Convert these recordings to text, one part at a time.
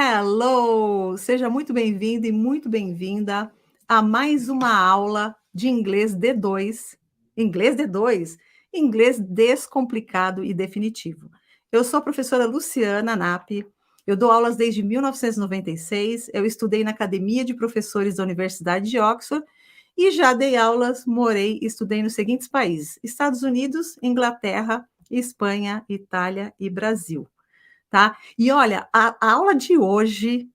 Hello! Seja muito bem-vindo e muito bem-vinda a mais uma aula de inglês D2. Inglês D2? Inglês descomplicado e definitivo. Eu sou a professora Luciana Napp, eu dou aulas desde 1996, eu estudei na Academia de Professores da Universidade de Oxford e já dei aulas, morei e estudei nos seguintes países: Estados Unidos, Inglaterra, Espanha, Itália e Brasil. Tá? E olha, a aula de hoje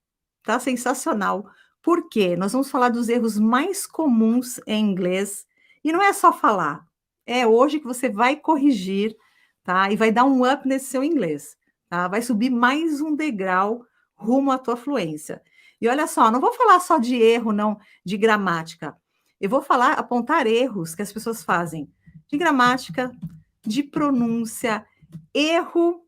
tá sensacional, porque nós vamos falar dos erros mais comuns em inglês, e não é só falar, é hoje que você vai corrigir, tá? E vai dar um up nesse seu inglês, tá? Vai subir mais um degrau rumo à tua fluência. E olha só, não vou falar só de erro, não, de gramática. Eu vou falar, apontar erros que as pessoas fazem de gramática, de pronúncia, erro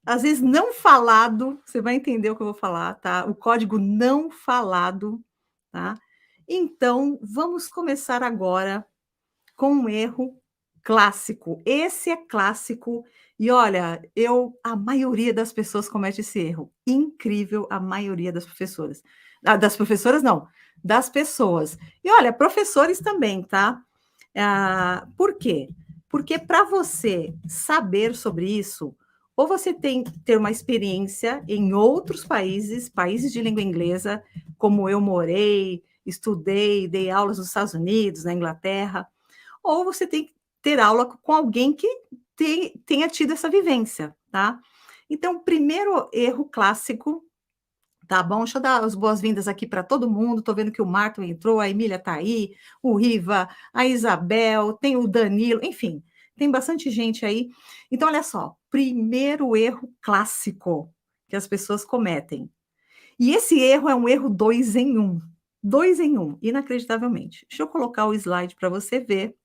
às vezes não falado, você vai entender o que eu vou falar, tá? O código não falado, tá? Então, vamos começar agora com um erro clássico. Esse é clássico e olha, a maioria das pessoas comete esse erro. Incrível a maioria das professoras. Das professoras não, das pessoas. E olha, professores também, tá? Por quê? Porque para você saber sobre isso, ou você tem que ter uma experiência em outros países, países de língua inglesa, como eu morei, estudei, dei aulas nos Estados Unidos, na Inglaterra, ou você tem que ter aula com alguém que tenha tido essa vivência, tá? Então, primeiro erro clássico. Tá bom, deixa eu dar as boas-vindas aqui para todo mundo. Estou vendo que o Marco entrou, a Emília está aí, o Riva, a Isabel, tem o Danilo, enfim, tem bastante gente aí. Então, olha só, primeiro erro clássico que as pessoas cometem. E esse erro é um erro dois em um. Dois em um, inacreditavelmente. Deixa eu colocar o slide para você ver.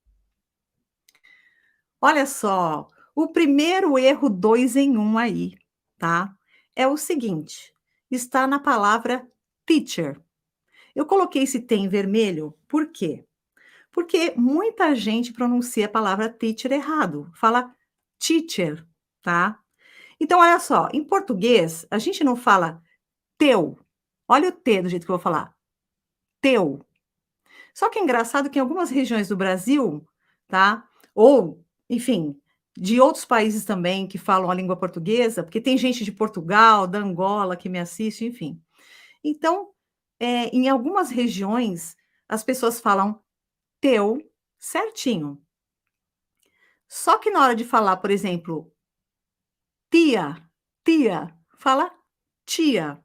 Olha só, o primeiro erro dois em um aí, tá? É o seguinte, está na palavra teacher. Eu coloquei esse T em vermelho, por quê? Porque muita gente pronuncia a palavra teacher errado, fala teacher, tá? Então, olha só, em português, a gente não fala teu. Olha o T do jeito que eu vou falar. Teu. Só que é engraçado que em algumas regiões do Brasil, tá? Ou, enfim, de outros países também que falam a língua portuguesa, porque tem gente de Portugal, da Angola que me assiste, enfim. Então, em algumas regiões, as pessoas falam teu certinho. Só que na hora de falar, por exemplo, tia, tia, fala tia.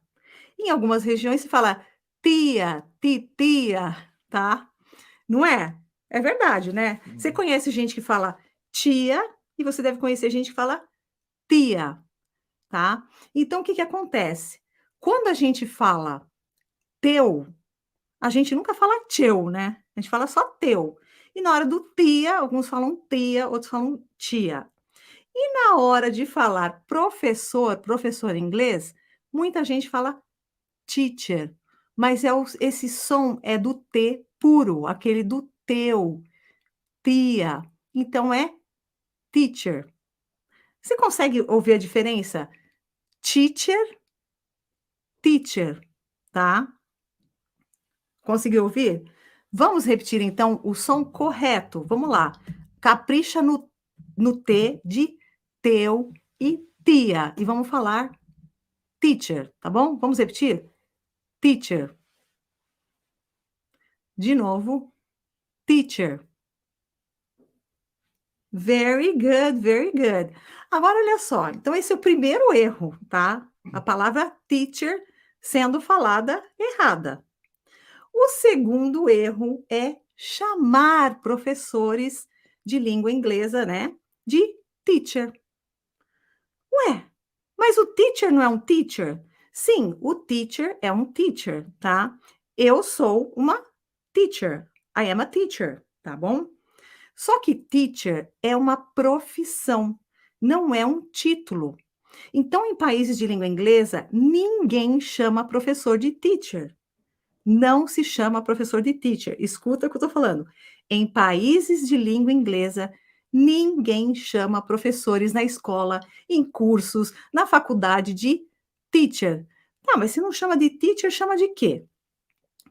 Em algumas regiões se fala tia, titia, tá? Não é? É verdade, né? Você conhece gente que fala tia e você deve conhecer gente que fala tia, tá? Então, o que que acontece? Quando a gente fala teu, a gente nunca fala teu, né? A gente fala só teu. E na hora do tia, alguns falam tia, outros falam tia. E na hora de falar professor, professor em inglês, muita gente fala teacher, mas esse som é do T puro, aquele do teu, tia. Então é teacher. Você consegue ouvir a diferença? Teacher, teacher, tá? Conseguiu ouvir? Vamos repetir então o som correto. Vamos lá. Capricha no T de teu e tia. E vamos falar teacher, tá bom? Vamos repetir? Teacher. De novo. Teacher. Very good, very good. Agora, olha só. Então, esse é o primeiro erro, tá? A palavra teacher sendo falada errada. O segundo erro é chamar professores de língua inglesa, né, de teacher. Ué, mas o teacher não é um teacher? Sim, o teacher é um teacher, tá? Eu sou uma teacher. I am a teacher, tá bom? Só que teacher é uma profissão, não é um título. Então, em países de língua inglesa, ninguém chama professor de teacher. Não se chama professor de teacher. Escuta o que eu estou falando. Em países de língua inglesa, ninguém chama professores na escola, em cursos, na faculdade de teacher. Tá, mas se não chama de teacher, chama de quê?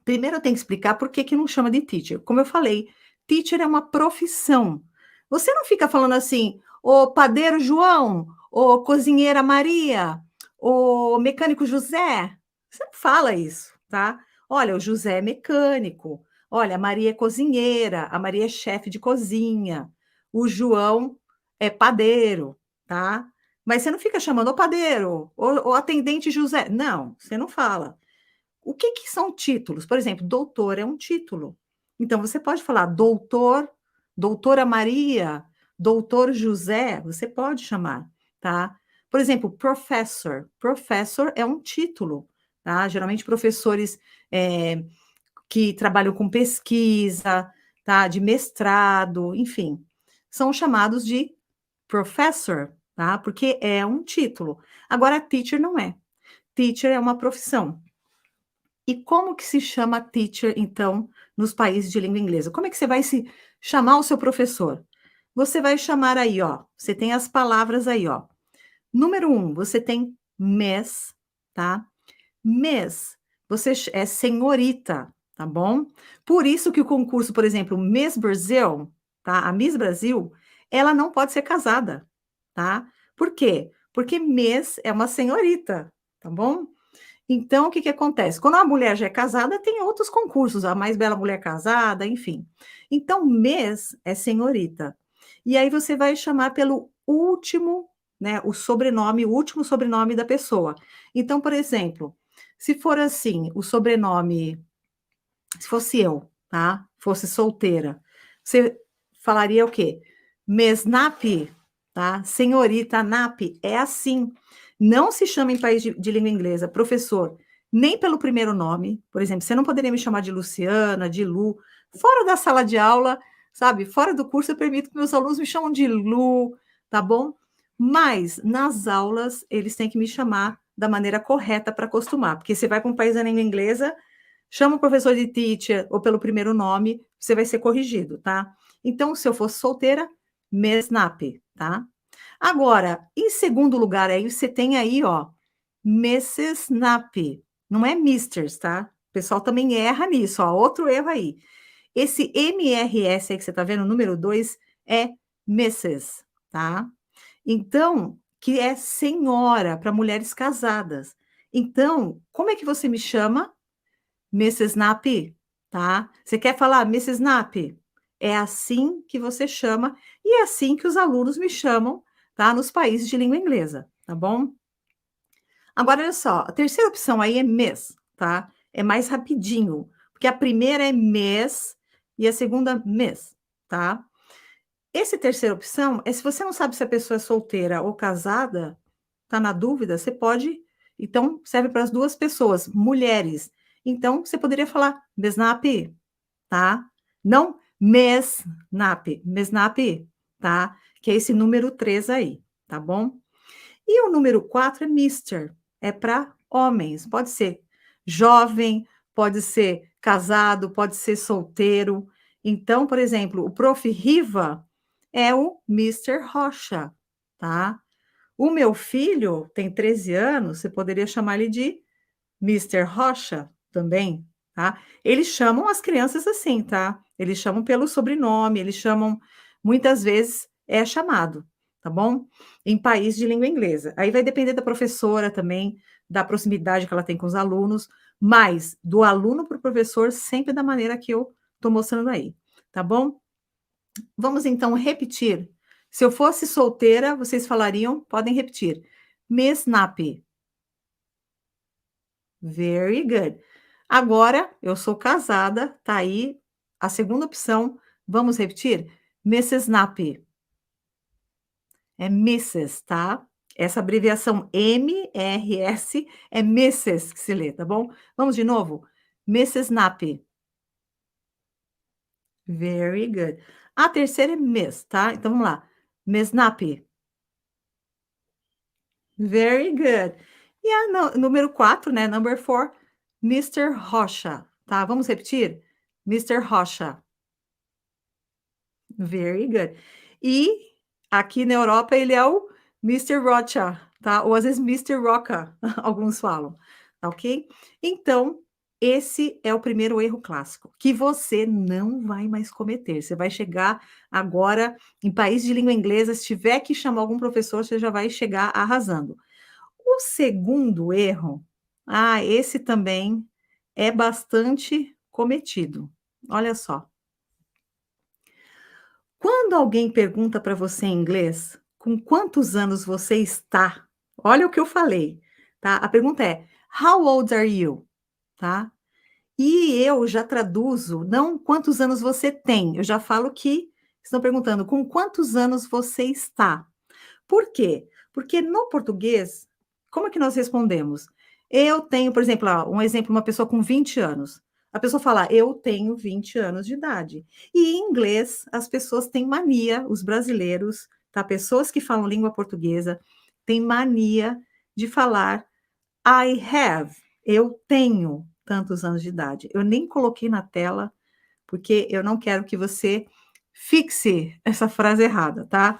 Primeiro eu tenho que explicar por que que não chama de teacher. Como eu falei, teacher é uma profissão. Você não fica falando assim: "Ô padeiro João, ô cozinheira Maria, ô mecânico José". Você não fala isso, tá? "Olha, o José é mecânico. Olha, a Maria é cozinheira, a Maria é chefe de cozinha, o João é padeiro", tá? Mas você não fica chamando: "Ô padeiro, ô atendente José". Não, você não fala. O que que são títulos? Por exemplo, doutor é um título. Então você pode falar doutor, doutora Maria, doutor José, você pode chamar, tá? Por exemplo, professor. Professor é um título, tá? Geralmente professores, que trabalham com pesquisa, tá? De mestrado, enfim, são chamados de professor, tá? Porque é um título. Agora teacher não é. Teacher é uma profissão. E como que se chama teacher, então, nos países de língua inglesa? Como é que você vai se chamar o seu professor? Você vai chamar aí, ó, você tem as palavras aí, ó. Número um, você tem Miss, tá? Miss, você é senhorita, tá bom? Por isso que o concurso, por exemplo, Miss Brasil, tá? A Miss Brasil, ela não pode ser casada, tá? Por quê? Porque Miss é uma senhorita, tá bom? Então, o que que acontece? Quando a mulher já é casada, tem outros concursos, a mais bela mulher casada, enfim. Então, Miss é senhorita. E aí você vai chamar pelo último, né, o sobrenome, o último sobrenome da pessoa. Então, por exemplo, se for assim, o sobrenome, se fosse eu, tá? Fosse solteira, você falaria o quê? Mesnap, tá? Senhorita Nap, é assim. Não se chama em país de língua inglesa, professor, nem pelo primeiro nome. Por exemplo, você não poderia me chamar de Luciana, de Lu. Fora da sala de aula, sabe? Fora do curso, eu permito que meus alunos me chamam de Lu, tá bom? Mas nas aulas, eles têm que me chamar da maneira correta para acostumar, porque você vai para um país da língua inglesa, chama o professor de teacher ou pelo primeiro nome, você vai ser corrigido, tá? Então, se eu fosse solteira, Mesnap, tá? Agora, em segundo lugar, aí você tem aí, ó, Mrs. Nap, não é Misters, tá? O pessoal também erra nisso, ó, outro erro aí. Esse MRS aí que você tá vendo, o número 2, é Mrs., tá? Então, que é senhora para mulheres casadas. Então, como é que você me chama? Mrs. Nap, tá? Você quer falar Mrs. Nap? É assim que você chama e é assim que os alunos me chamam, tá? Nos países de língua inglesa, tá bom? Agora, olha só, a terceira opção aí é Miss, tá? É mais rapidinho, porque a primeira é Miss e a segunda Miss, tá? Essa terceira opção é se você não sabe se a pessoa é solteira ou casada, tá na dúvida, você pode, então serve para as duas pessoas, mulheres. Então você poderia falar Mesnap, tá? Não Mesnap, Mesnap, tá? Que é esse número 3 aí, tá bom? E o número 4 é Mister, é para homens, pode ser jovem, pode ser casado, pode ser solteiro. Então, por exemplo, o Prof. Riva é o Mister Rocha, tá? O meu filho tem 13 anos, você poderia chamar ele de Mister Rocha também, tá? Eles chamam as crianças assim, tá? Eles chamam pelo sobrenome, eles chamam, muitas vezes é chamado, tá bom? Em país de língua inglesa. Aí vai depender da professora também, da proximidade que ela tem com os alunos, mas do aluno para o professor, sempre da maneira que eu estou mostrando aí, tá bom? Vamos então repetir. Se eu fosse solteira, vocês falariam, podem repetir. Miss Nappy. Very good. Agora, eu sou casada, tá aí a segunda opção. Vamos repetir? Mrs. Nappy. É Mrs., tá? Essa abreviação MRS é Mrs. que se lê, tá bom? Vamos de novo? Mrs. Nappy. Very good. A terceira é Miss, tá? Então vamos lá. Miss Nappy. Very good. E a número 4, né? Number 4, Mister Rocha, tá? Vamos repetir? Mister Rocha. Very good. E aqui na Europa ele é o Mister Rocha, tá? Ou às vezes Mister Roca, alguns falam, tá ok? Então, esse é o primeiro erro clássico, que você não vai mais cometer. Você vai chegar agora em país de língua inglesa, se tiver que chamar algum professor, você já vai chegar arrasando. O segundo erro, esse também é bastante cometido. Olha só. Quando alguém pergunta para você em inglês, com quantos anos você está? Olha o que eu falei, tá? A pergunta é: "How old are you?", tá? E eu já traduzo, não quantos anos você tem, eu já falo que estão perguntando com quantos anos você está. Por quê? Porque no português, como é que nós respondemos? Eu tenho, por exemplo, um exemplo, uma pessoa com 20 anos. A pessoa fala, eu tenho 20 anos de idade. E em inglês, as pessoas têm mania, os brasileiros, tá? Pessoas que falam língua portuguesa, têm mania de falar I have, eu tenho tantos anos de idade. Eu nem coloquei na tela, porque eu não quero que você fixe essa frase errada, tá?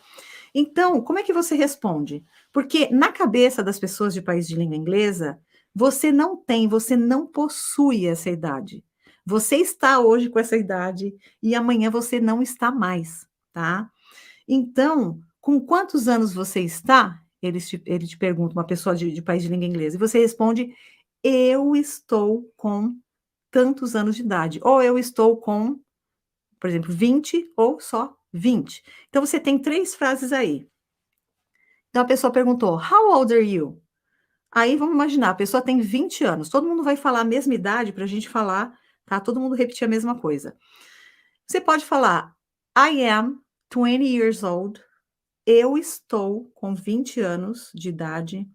Então, como é que você responde? Porque na cabeça das pessoas de país de língua inglesa, você não possui essa idade. Você está hoje com essa idade e amanhã você não está mais, tá? Então, com quantos anos você está? Ele te pergunta, uma pessoa de país de língua inglesa, e você responde: eu estou com tantos anos de idade, ou eu estou com, por exemplo, 20 ou só 20. Então, você tem 3 frases aí. Então a pessoa perguntou: "How old are you?". Aí vamos imaginar, a pessoa tem 20 anos, todo mundo vai falar a mesma idade para a gente falar, tá, todo mundo repetir a mesma coisa. Você pode falar: "I am 20 years old", eu estou com 20 anos de idade.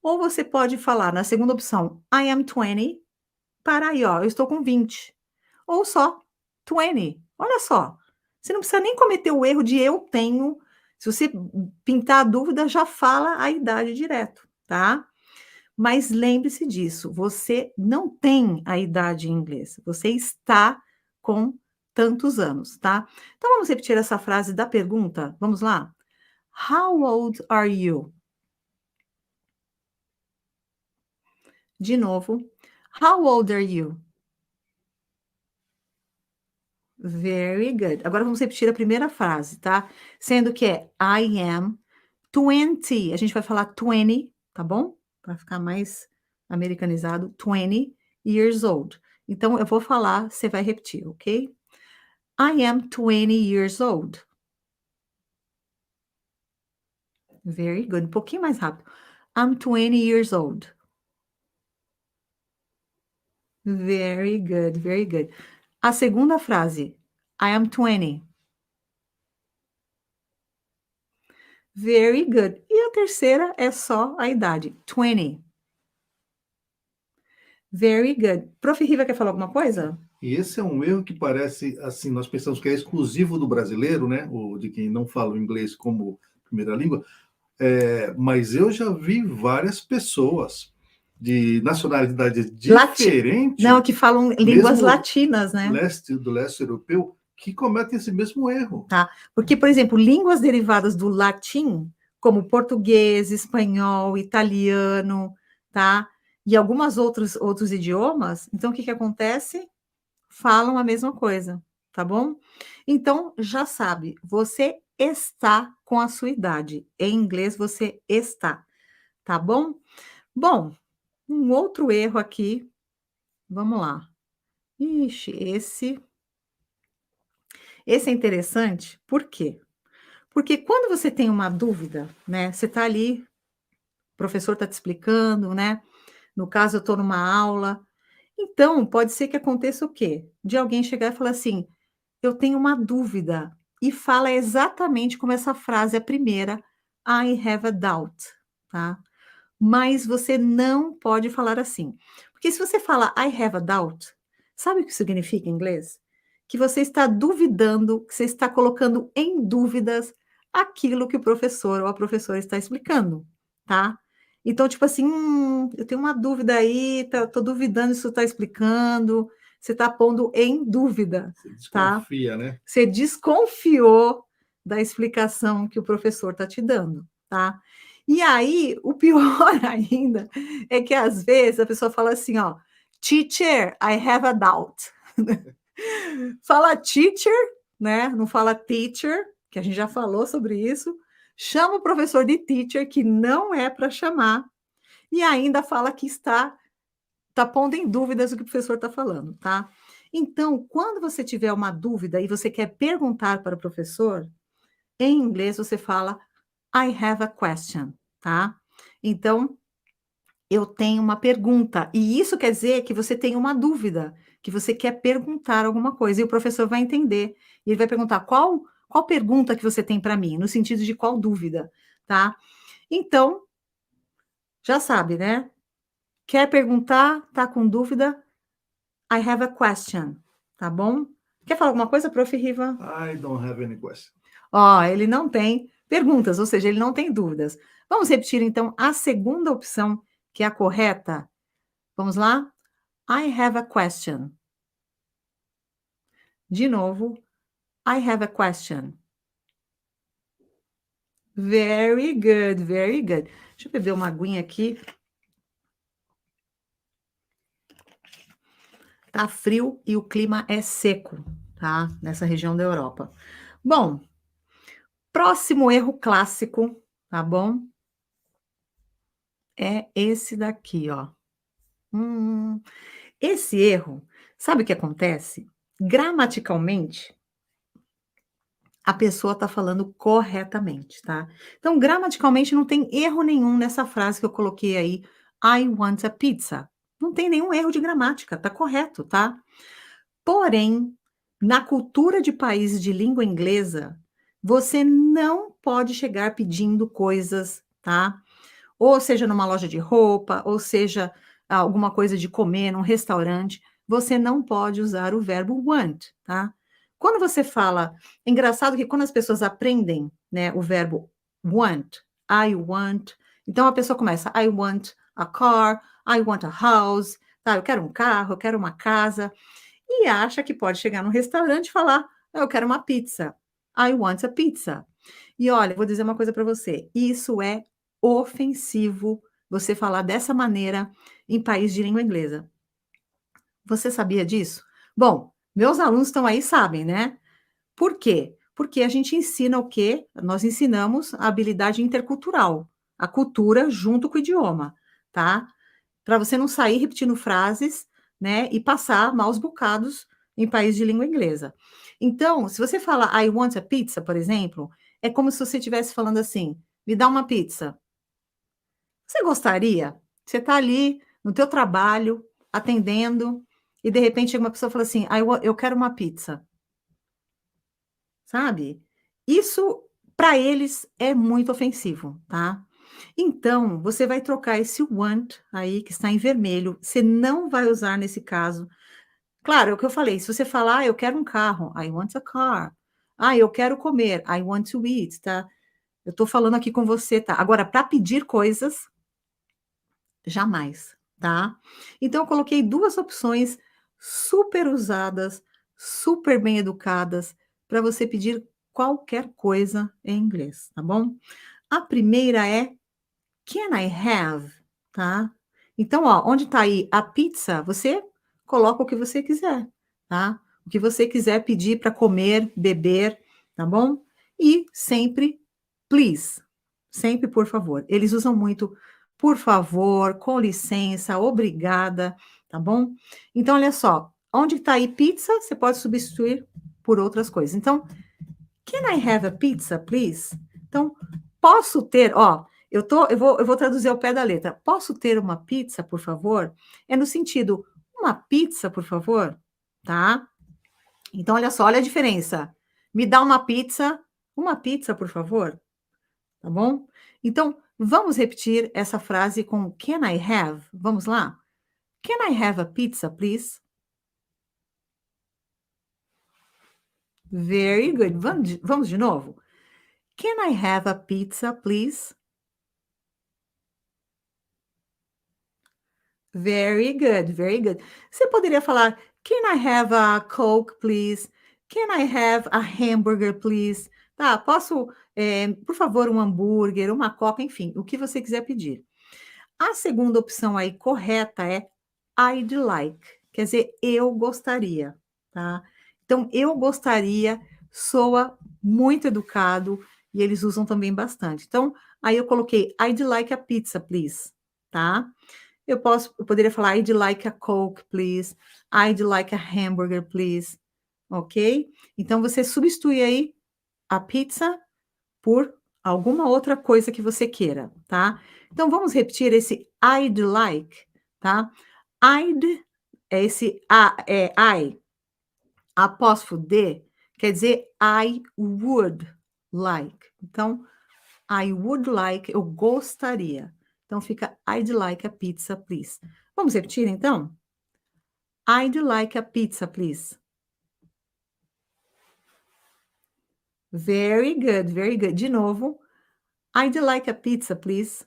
Ou você pode falar na segunda opção: "I am 20", para aí, ó, eu estou com 20. Ou só 20, olha só, você não precisa nem cometer o erro de "eu tenho", se você pintar a dúvida, já fala a idade direto, tá. Mas lembre-se disso, você não tem a idade em inglês, você está com tantos anos, tá. Então vamos repetir essa frase da pergunta? Vamos lá? How old are you? De novo. How old are you? Very good. Agora vamos repetir a primeira frase, tá? Sendo que é I am 20, a gente vai falar 20, tá bom? Para ficar mais americanizado, 20 years old. Então eu vou falar, você vai repetir, ok? I am 20 years old. Very good. Um pouquinho mais rápido. I'm 20 years old. Very good, very good. A segunda frase, I am 20. Very good. E a terceira é só a idade, 20. Very good. Prof. Riva quer falar alguma coisa? E esse é um erro que parece, assim, nós pensamos que é exclusivo do brasileiro, né, ou de quem não fala o inglês como primeira língua, mas eu já vi várias pessoas de nacionalidade Não, diferente, que falam línguas mesmo latinas, né? do leste europeu, que cometem esse mesmo erro. Tá. Porque, por exemplo, línguas derivadas do latim, como português, espanhol, italiano, tá? E algumas outros idiomas, então o que que acontece? Falam a mesma coisa, tá bom? Então, já sabe, você está com a sua idade. Em inglês, você está, tá bom? Bom, um outro erro aqui, vamos lá. Ixi, esse é interessante, por quê? Porque quando você tem uma dúvida, né, você está ali, o professor está te explicando, né? No caso, eu estou numa aula. Então, pode ser que aconteça o quê? De alguém chegar e falar assim: eu tenho uma dúvida, e fala exatamente como essa frase, a primeira, I have a doubt, tá? Mas você não pode falar assim. Porque se você fala I have a doubt, sabe o que significa em inglês? Que você está duvidando, que você está colocando em dúvidas aquilo que o professor ou a professora está explicando, tá? Então, tipo assim, eu tenho uma dúvida aí, tô duvidando se você está explicando, você está pondo em dúvida, Você tá? desconfia, né? Você desconfiou da explicação que o professor está te dando, tá? E aí, o pior ainda é que às vezes a pessoa fala assim, ó, teacher, I have a doubt. Fala teacher, né? Não fala teacher, que a gente já falou sobre isso. Chama o professor de teacher, que não é para chamar, e ainda fala que está pondo em dúvidas o que o professor está falando, tá? Então, quando você tiver uma dúvida e você quer perguntar para o professor, em inglês você fala I have a question, tá? Então, eu tenho uma pergunta, e isso quer dizer que você tem uma dúvida, que você quer perguntar alguma coisa, e o professor vai entender, e ele vai perguntar qual pergunta que você tem para mim, no sentido de qual dúvida, tá? Então, já sabe, né? Quer perguntar, tá com dúvida? I have a question, tá bom? Quer falar alguma coisa, prof. Riva? I don't have any question. Ó, ele não tem perguntas, ou seja, ele não tem dúvidas. Vamos repetir, então, a segunda opção, que é a correta. Vamos lá? I have a question. De novo, I have a question. Very good, very good. Deixa eu beber uma aguinha aqui. Tá frio e o clima é seco, tá? Nessa região da Europa. Bom, próximo erro clássico, tá bom? É esse daqui, ó. Esse erro, sabe o que acontece? Gramaticalmente, a pessoa está falando corretamente, tá? Então, gramaticalmente, não tem erro nenhum nessa frase que eu coloquei aí, I want a pizza. Não tem nenhum erro de gramática, tá correto, tá? Porém, na cultura de países de língua inglesa, você não pode chegar pedindo coisas, tá? Ou seja, numa loja de roupa, ou seja, alguma coisa de comer num restaurante, você não pode usar o verbo want, tá? Quando você fala, é engraçado que quando as pessoas aprendem, né, o verbo want, I want, então a pessoa começa, I want a car, I want a house, tá? Eu quero um carro, eu quero uma casa, e acha que pode chegar num restaurante e falar, eu quero uma pizza, I want a pizza. E olha, vou dizer uma coisa para você, isso é ofensivo você falar dessa maneira em país de língua inglesa. Você sabia disso? Bom, meus alunos estão aí, sabem, né? Por quê? Porque a gente ensina o quê? Nós ensinamos a habilidade intercultural, a cultura junto com o idioma, tá? Para você não sair repetindo frases, né, e passar maus bocados em país de língua inglesa. Então, se você fala I want a pizza, por exemplo, é como se você estivesse falando assim, me dá uma pizza. Você gostaria? Você está ali no teu trabalho, atendendo, e de repente chega uma pessoa e fala assim, eu quero uma pizza. Sabe? Isso, para eles, é muito ofensivo, tá? Então, você vai trocar esse want aí, que está em vermelho, você não vai usar nesse caso. Claro, é o que eu falei, se você falar, eu quero um carro, I want a car. Eu quero comer, I want to eat, tá? Eu tô falando aqui com você, tá? Agora, para pedir coisas, jamais, tá? Então, eu coloquei duas opções super usadas, super bem educadas, para você pedir qualquer coisa em inglês, tá bom? A primeira é can I have, tá? Então, ó, onde tá aí a pizza, você coloca o que você quiser, tá? O que você quiser pedir para comer, beber, tá bom? E sempre please, sempre por favor. Eles usam muito por favor, com licença, obrigada, tá bom? Então, olha só, onde tá aí pizza, você pode substituir por outras coisas. Então, can I have a pizza, please? Então, posso ter, ó, eu vou traduzir ao pé da letra. Posso ter uma pizza, por favor? É no sentido, uma pizza, por favor? Tá? Então, olha só, olha a diferença. Me dá uma pizza, por favor? Tá bom? Então, vamos repetir essa frase com can I have? Vamos lá? Can I have a pizza, please? Very good. Vamos de novo? Can I have a pizza, please? Very good, very good. Você poderia falar, can I have a Coke, please? Can I have a hamburger, please? Tá, posso por favor, um hambúrguer, uma coca, enfim, o que você quiser pedir. A segunda opção aí correta é I'd like, quer dizer, eu gostaria, tá? Então, eu gostaria soa muito educado e eles usam também bastante. Então, aí eu coloquei I'd like a pizza, please, tá? Eu poderia falar I'd like a Coke, please. I'd like a hamburger, please. Ok? Então, você substitui aí a pizza por alguma outra coisa que você queira, tá? Então, vamos repetir esse I'd like, tá? I'd é esse I, apóstrofo D, quer dizer I would like. Então, I would like, eu gostaria. Então, fica I'd like a pizza, please. Vamos repetir, então? I'd like a pizza, please. Very good, very good. De novo. I'd like a pizza, please.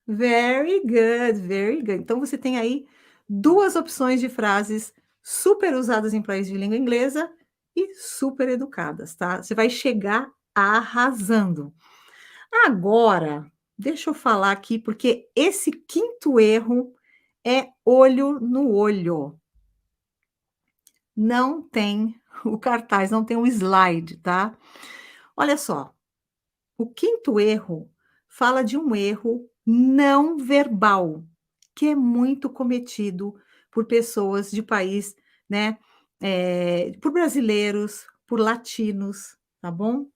Very good, very good. Então, você tem aí duas opções de frases super usadas em países de língua inglesa e super educadas, tá? Você vai chegar arrasando. Agora, deixa eu falar aqui, porque esse quinto erro é olho no olho. Não tem o cartaz, não tem o slide, tá? Olha só, o quinto erro fala de um erro não verbal, que é muito cometido por pessoas de país, né? Por brasileiros, por latinos, tá bom?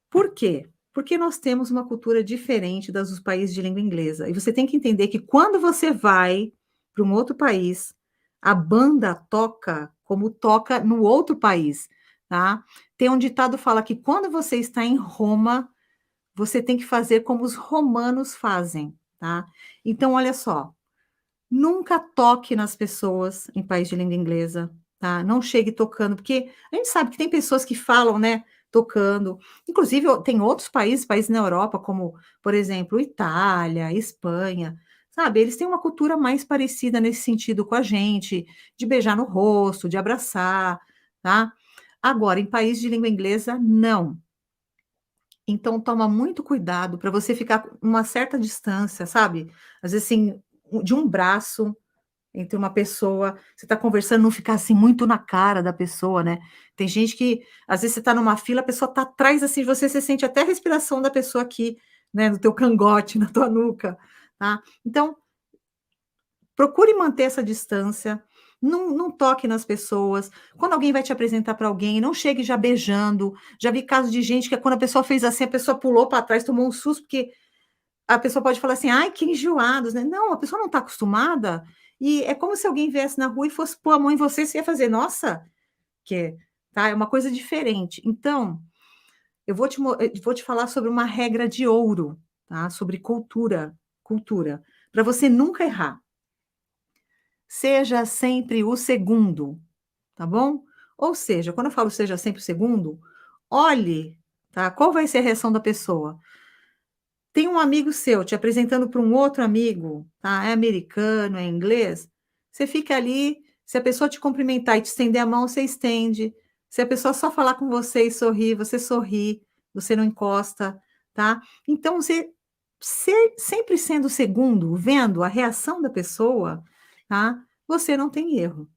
Por quê? Porque nós temos uma cultura diferente das dos países de língua inglesa. E você tem que entender que quando você vai para um outro país, a banda toca como toca no outro país, tá? Tem um ditado que fala que quando você está em Roma, você tem que fazer como os romanos fazem, tá? Então, olha só, nunca toque nas pessoas em país de língua inglesa, tá? Não chegue tocando, porque a gente sabe que tem pessoas que falam, né, tocando. Inclusive, tem outros países na Europa, como, por exemplo, Itália, Espanha, sabe? Eles têm uma cultura mais parecida nesse sentido com a gente, de beijar no rosto, de abraçar, tá? Agora, em país de língua inglesa, não. Então, toma muito cuidado para você ficar com uma certa distância, sabe? Às vezes, assim, de um braço entre uma pessoa, você está conversando, não ficar assim muito na cara da pessoa, né? Tem gente que, às vezes, você está numa fila, a pessoa está atrás assim de você, você sente até a respiração da pessoa aqui, né? No teu cangote, na tua nuca, tá? Então, procure manter essa distância, não toque nas pessoas. Quando alguém vai te apresentar para alguém, não chegue já beijando. Já vi casos de gente que quando a pessoa fez assim, a pessoa pulou para trás, tomou um susto, porque a pessoa pode falar assim, ai, que enjoados, né? Não, a pessoa não está acostumada, e é como se alguém viesse na rua e fosse pôr a mão em você, você ia fazer, nossa, tá? É uma coisa diferente. Então, eu vou te falar sobre uma regra de ouro, tá? Sobre cultura, para você nunca errar. Seja sempre o segundo, tá bom? Ou seja, quando eu falo seja sempre o segundo, olhe, tá? Qual vai ser a reação da pessoa? Tem um amigo seu te apresentando para um outro amigo, tá? É americano, é inglês. Você fica ali, se a pessoa te cumprimentar e te estender a mão, você estende. Se a pessoa só falar com você e sorrir, você sorri, você não encosta, tá? Então, sempre sendo o segundo, vendo a reação da pessoa, tá? Você não tem erro.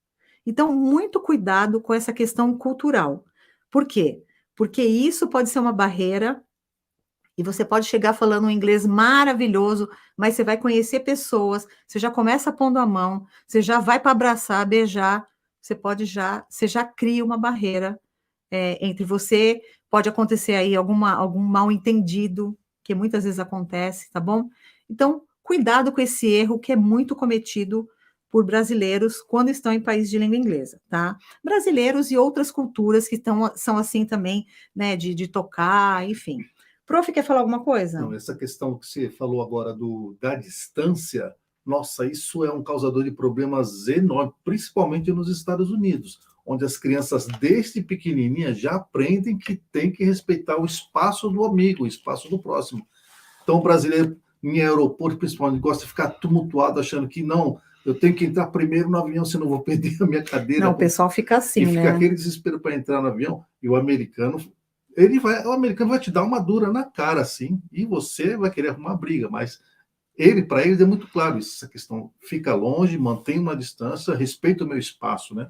Então, muito cuidado com essa questão cultural. Por quê? Porque isso pode ser uma barreira e você pode chegar falando um inglês maravilhoso, mas você vai conhecer pessoas, você já começa pondo a mão, você já vai para abraçar, beijar, você já cria uma barreira entre você, pode acontecer aí algum mal entendido, que muitas vezes acontece, tá bom? Então, cuidado com esse erro que é muito cometido por brasileiros quando estão em países de língua inglesa, tá? Brasileiros e outras culturas que são assim também, né, de tocar, enfim. Prof, quer falar alguma coisa? Não, essa questão que você falou agora da distância, nossa, isso é um causador de problemas enormes, principalmente nos Estados Unidos, onde as crianças desde pequenininha já aprendem que tem que respeitar o espaço do amigo, o espaço do próximo. Então, o brasileiro em aeroporto, principalmente, gosta de ficar tumultuado, achando que não, eu tenho que entrar primeiro no avião, senão eu vou perder a minha cadeira. Não, o pessoal fica E assim, fica né? aquele desespero para entrar no avião, e o americano vai te dar uma dura na cara, assim, e você vai querer arrumar briga, mas para eles é muito claro isso, essa questão, fica longe, mantém uma distância, respeita o meu espaço, né?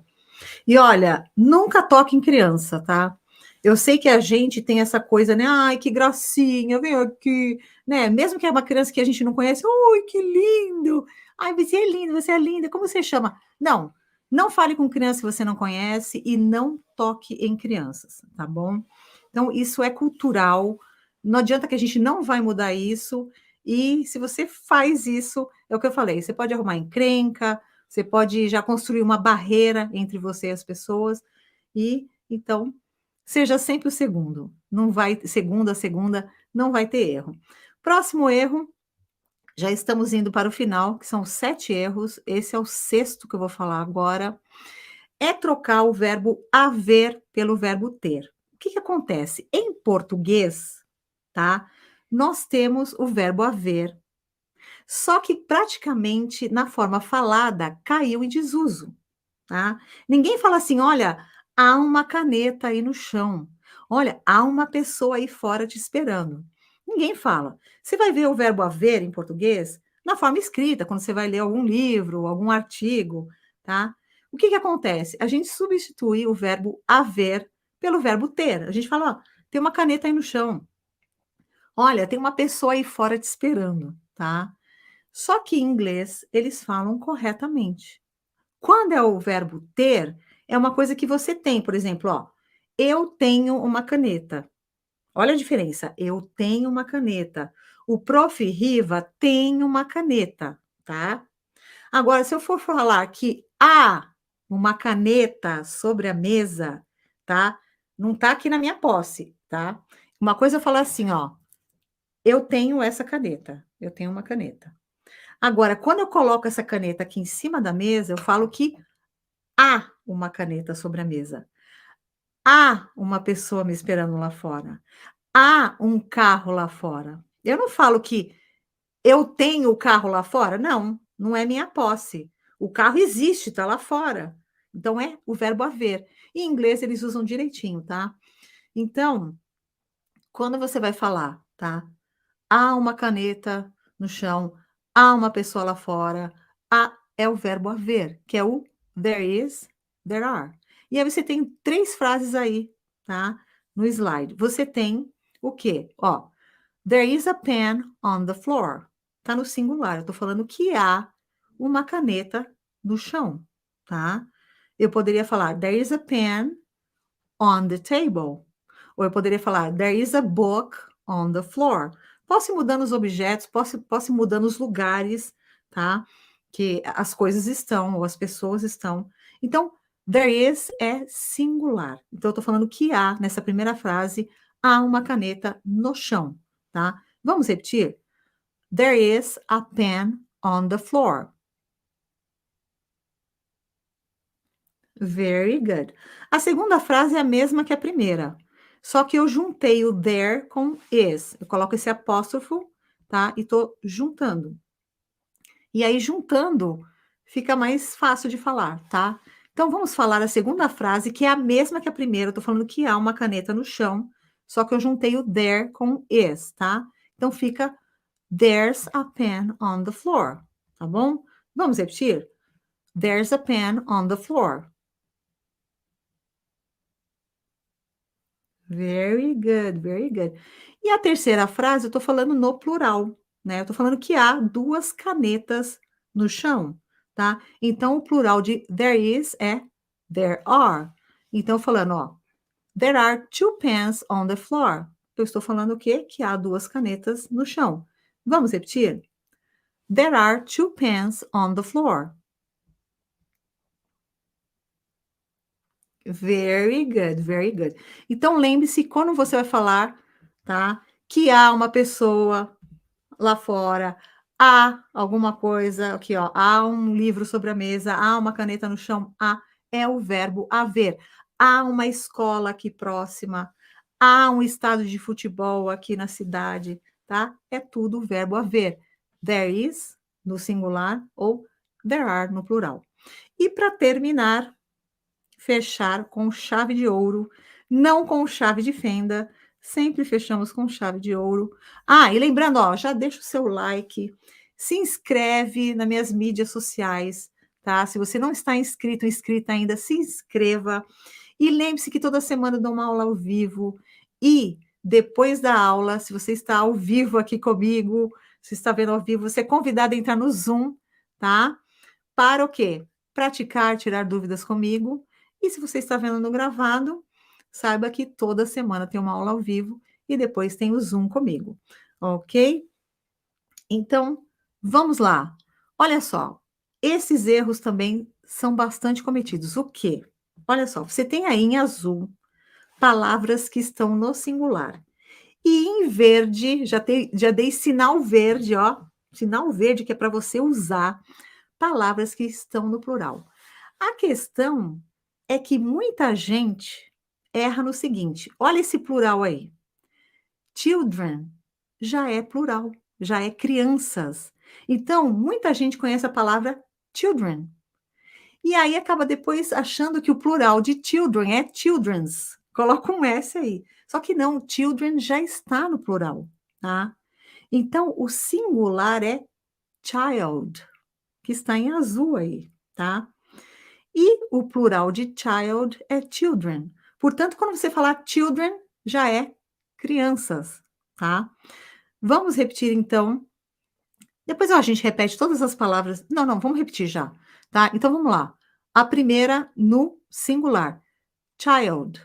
E olha, nunca toque em criança, tá? Eu sei que a gente tem essa coisa, né? Ai, que gracinha, vem aqui, né? Mesmo que é uma criança que a gente não conhece, ui, que lindo! Ai, você é lindo, você é linda, como você chama? Não, não fale com criança que você não conhece e não toque em crianças, tá bom? Então, isso é cultural, não adianta que a gente não vai mudar isso, e se você faz isso, é o que eu falei, você pode arrumar encrenca, você pode já construir uma barreira entre você e as pessoas, e então seja sempre o segundo. Não vai, segunda, não vai ter erro. Próximo erro, já estamos indo para o final, que são 7 erros. Esse é o sexto que eu vou falar agora. É trocar o verbo haver pelo verbo ter. O que acontece? Em português, tá? Nós temos o verbo haver, só que praticamente na forma falada caiu em desuso. Tá? Ninguém fala assim: olha, há uma caneta aí no chão. Olha, há uma pessoa aí fora te esperando. Ninguém fala. Você vai ver o verbo haver em português na forma escrita, quando você vai ler algum livro, algum artigo, tá? O que acontece? A gente substitui o verbo haver pelo verbo ter. A gente fala: ó, tem uma caneta aí no chão. Olha, tem uma pessoa aí fora te esperando, tá? Só que em inglês eles falam corretamente. Quando é o verbo ter, é uma coisa que você tem, por exemplo, ó, eu tenho uma caneta. Olha a diferença, eu tenho uma caneta. O prof. Riva tem uma caneta, tá? Agora, se eu for falar que há uma caneta sobre a mesa, tá? Não tá aqui na minha posse, tá? Uma coisa é eu falar assim, ó, eu tenho essa caneta, eu tenho uma caneta. Agora, quando eu coloco essa caneta aqui em cima da mesa, eu falo que há uma caneta sobre a mesa. Há uma pessoa me esperando lá fora. Há um carro lá fora. Eu não falo que eu tenho o carro lá fora. Não, não é minha posse. O carro existe, está lá fora. Então é o verbo haver. Em inglês eles usam direitinho, tá? Então, quando você vai falar, tá? Há uma caneta no chão, há uma pessoa lá fora, há é o verbo haver, que é o there is, there are. E aí você tem 3 frases aí, tá? No slide. Você tem o quê? Ó, there is a pen on the floor. Tá no singular. Eu tô falando que há uma caneta no chão, tá? Eu poderia falar there is a pen on the table. Ou eu poderia falar, there is a book on the floor. Posso ir mudando os objetos, posso ir mudando os lugares, tá? Que as coisas estão, ou as pessoas estão. Então, there is é singular. Então, eu estou falando que há, nessa primeira frase, há uma caneta no chão, tá? Vamos repetir? There is a pen on the floor. Very good. A segunda frase é a mesma que a primeira, só que eu juntei o there com is. Eu coloco esse apóstrofo, tá? E tô juntando. E aí, juntando, fica mais fácil de falar, tá? Então, vamos falar a segunda frase, que é a mesma que a primeira. Eu tô falando que há uma caneta no chão, só que eu juntei o there com is, tá? Então, fica there's a pen on the floor, tá bom? Vamos repetir? There's a pen on the floor. Very good, very good. E a terceira frase, eu estou falando no plural, né? Eu estou falando que há 2 canetas no chão, tá? Então, o plural de there is é there are. Então, falando, ó, there are 2 pens on the floor. Eu estou falando o quê? Que há 2 canetas no chão. Vamos repetir? There are 2 pens on the floor. Very good, very good. Então, lembre-se, quando você vai falar, tá? Que há uma pessoa lá fora, há alguma coisa, aqui, ó, há um livro sobre a mesa, há uma caneta no chão, há é o verbo haver. Há uma escola aqui próxima, há um estádio de futebol aqui na cidade, tá? É tudo o verbo haver. There is, no singular, ou there are, no plural. E para terminar, fechar com chave de ouro, não com chave de fenda, sempre fechamos com chave de ouro. Ah, e lembrando, ó, já deixa o seu like, se inscreve nas minhas mídias sociais, tá? Se você não está inscrito, inscrita ainda, se inscreva. E lembre-se que toda semana eu dou uma aula ao vivo. E depois da aula, se você está ao vivo aqui comigo, se está vendo ao vivo, você é convidado a entrar no Zoom, tá? Para o quê? Praticar, tirar dúvidas comigo. E se você está vendo no gravado, saiba que toda semana tem uma aula ao vivo e depois tem o Zoom comigo, ok? Então, vamos lá. Olha só, esses erros também são bastante cometidos. O quê? Olha só, você tem aí em azul palavras que estão no singular. E em verde, já dei sinal verde, ó. Sinal verde que é para você usar palavras que estão no plural. A questão é que muita gente erra no seguinte: olha esse plural aí. Children já é plural, já é crianças. Então, muita gente conhece a palavra children. E aí acaba depois achando que o plural de children é children's. Coloca um S aí. Só que não, children já está no plural, tá? Então, o singular é child, que está em azul aí, tá? E o plural de child é children. Portanto, quando você falar children, já é crianças, tá? Vamos repetir então. Depois ó, a gente repete todas as palavras. Não, não, vamos repetir já, tá? Então vamos lá. A primeira no singular. Child.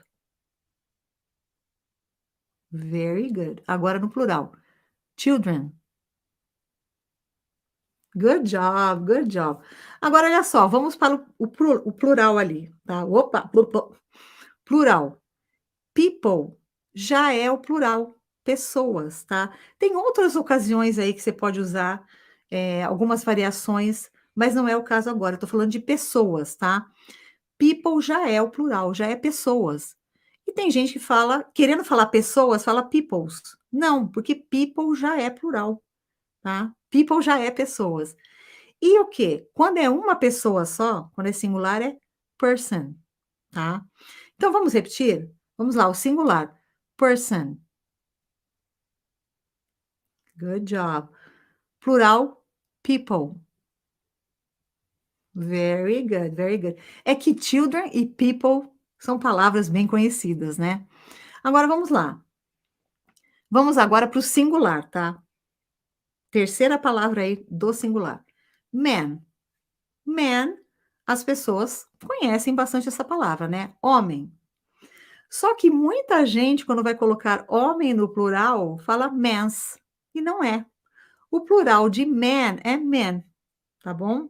Very good. Agora no plural. Children. Good job, good job. Agora olha só, vamos para o plural ali, tá? Opa, plural. People já é o plural, pessoas, tá? Tem outras ocasiões aí que você pode usar, algumas variações, mas não é o caso agora. Eu tô falando de pessoas, tá? People já é o plural, já é pessoas. E tem gente que fala, querendo falar pessoas, fala peoples. Não, porque people já é plural, tá? People já é pessoas. E o quê? Quando é uma pessoa só, quando é singular, é person, tá? Então vamos repetir? Vamos lá, o singular. Person. Good job. Plural, people. Very good, very good. É que children e people são palavras bem conhecidas, né? Agora vamos lá. Vamos agora para o singular, tá? Terceira palavra aí do singular. Man. Man, as pessoas conhecem bastante essa palavra, né? Homem. Só que muita gente, quando vai colocar homem no plural, fala mans. E não é. O plural de man é men, tá bom?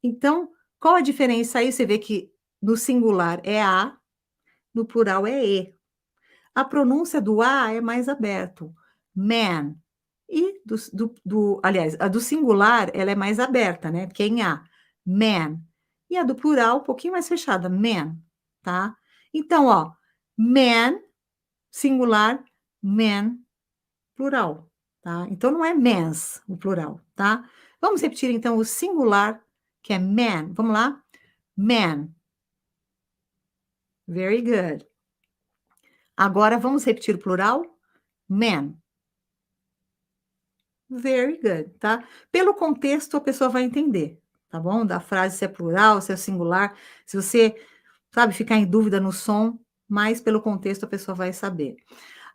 Então, qual a diferença aí? Você vê que no singular é a, no plural é e. A pronúncia do a é mais aberto. Man. E aliás, a do singular ela é mais aberta, né? Porque é em a. Man. E a do plural um pouquinho mais fechada. Man, tá? Então, ó, man, singular, man, plural, tá? Então não é mens, o plural, tá? Vamos repetir então o singular, que é man. Vamos lá? Man. Very good. Agora vamos repetir o plural? Man. Very good, tá? Pelo contexto a pessoa vai entender, tá bom? Da frase se é plural, se é singular. Se você, sabe, ficar em dúvida no som, mas pelo contexto a pessoa vai saber.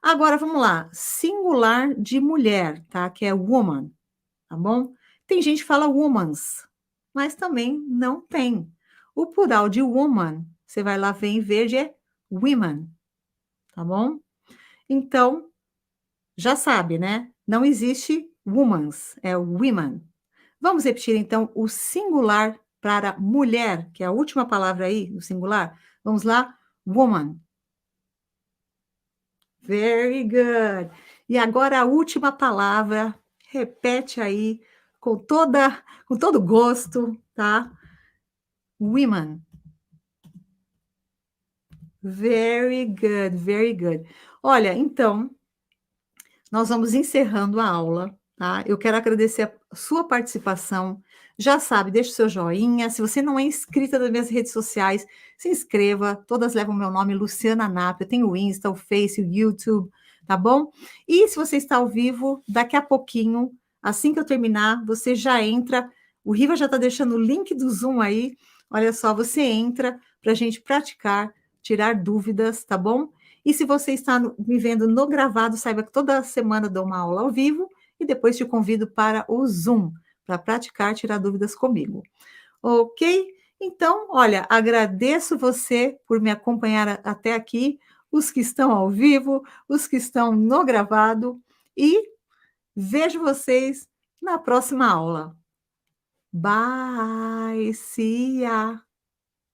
Agora vamos lá, singular de mulher, tá? Que é woman, tá bom? Tem gente que fala womans, mas também não tem. O plural de woman, você vai lá ver em verde, é women, tá bom? Então, já sabe, né? Não existe womans, é women. Vamos repetir então o singular para mulher, que é a última palavra aí no singular. Vamos lá? Woman. Very good. E agora a última palavra, repete aí com todo gosto, tá? Women. Very good, very good. Olha, então, nós vamos encerrando a aula, tá? Eu quero agradecer a sua participação. Já sabe, deixa o seu joinha. Se você não é inscrita nas minhas redes sociais, se inscreva. Todas levam meu nome, Luciana Nap. Eu tenho o Insta, o Face, o YouTube, tá bom? E se você está ao vivo, daqui a pouquinho, assim que eu terminar, você já entra. O Riva já está deixando o link do Zoom aí. Olha só, você entra para a gente praticar, tirar dúvidas, tá bom? E se você está me vendo no gravado, saiba que toda semana dou uma aula ao vivo e depois te convido para o Zoom, para praticar, tirar dúvidas comigo. Ok? Então, olha, agradeço você por me acompanhar até aqui, os que estão ao vivo, os que estão no gravado, e vejo vocês na próxima aula. Bye, see ya!